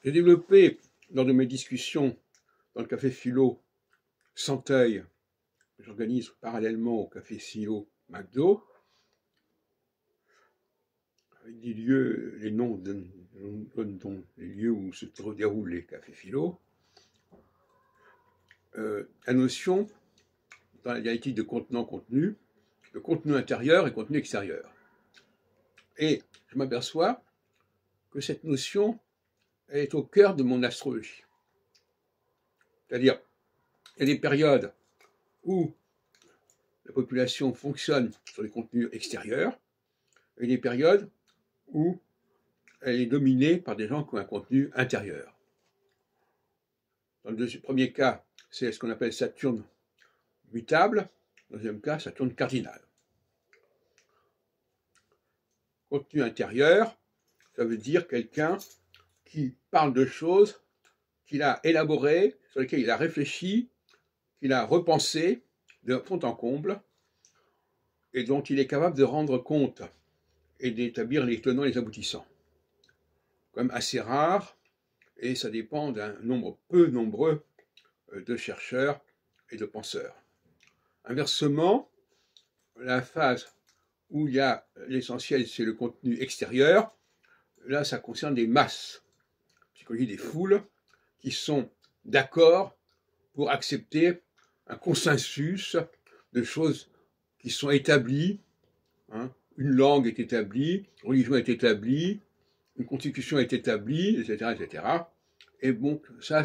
J'ai développé, lors de mes discussions dans le Café Philo Santeuil, que j'organise parallèlement au Café Silo McDo, avec des lieux, les noms donnent les lieux où se déroulent les cafés philo, la notion, dans la dialectique de contenant-contenu, de contenu intérieur et contenu extérieur. Et je m'aperçois que cette notion est au cœur de mon astrologie. C'est-à-dire, il y a des périodes où la population fonctionne sur les contenus extérieurs, et des périodes où elle est dominée par des gens qui ont un contenu intérieur. Dans le premier cas, c'est ce qu'on appelle Saturne mutable. Dans le deuxième cas, Saturne cardinal. Contenu intérieur, ça veut dire quelqu'un qui parle de choses qu'il a élaborées, sur lesquelles il a réfléchi, qu'il a repensé de fond en comble, et dont il est capable de rendre compte et d'établir les tenants et les aboutissants. Quand même assez rare, et ça dépend d'un nombre peu nombreux de chercheurs et de penseurs. Inversement, la phase où il y a l'essentiel, c'est le contenu extérieur, là ça concerne des masses, psychologie des foules, qui sont d'accord pour accepter un consensus de choses qui sont établies, hein. Une langue est établie, une religion est établie, une constitution est établie, etc., etc. Et bon, ça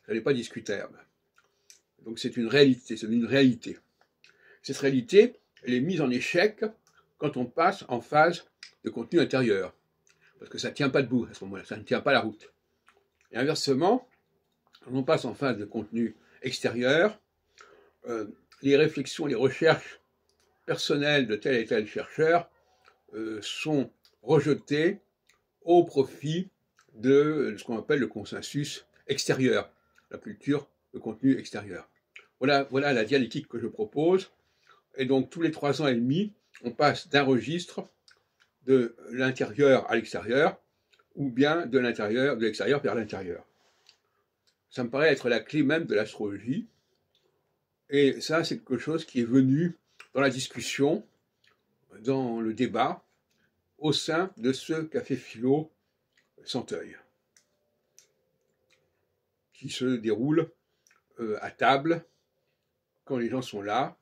n'est pas discutable. Donc c'est une réalité, c'est une réalité. Cette réalité, elle est mise en échec quand on passe en phase de contenu intérieur. Parce que ça ne tient pas debout à ce moment-là, ça ne tient pas la route. Et inversement, quand on passe en phase de contenu extérieur, les réflexions, les recherches personnelles de tel et tel chercheur sont rejetées au profit de ce qu'on appelle le consensus extérieur, la culture, le contenu extérieur. Voilà la dialectique que je propose. Et donc, tous les 3 ans et demi, on passe d'un registre de l'intérieur à l'extérieur, ou bien de l'extérieur vers l'intérieur. Ça me paraît être la clé même de l'astrologie. Et ça, c'est quelque chose qui est venu dans la discussion, dans le débat, au sein de ce Café Philo Santeuil, qui se déroule à table, quand les gens sont là.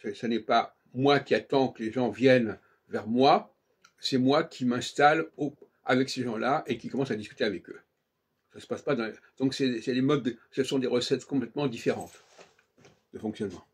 Ce n'est pas moi qui attends que les gens viennent vers moi, c'est moi qui m'installe avec ces gens-là et qui commence à discuter avec eux. Ça se passe pas dans... Donc c'est des modes, ce sont des recettes complètement différentes de fonctionnement.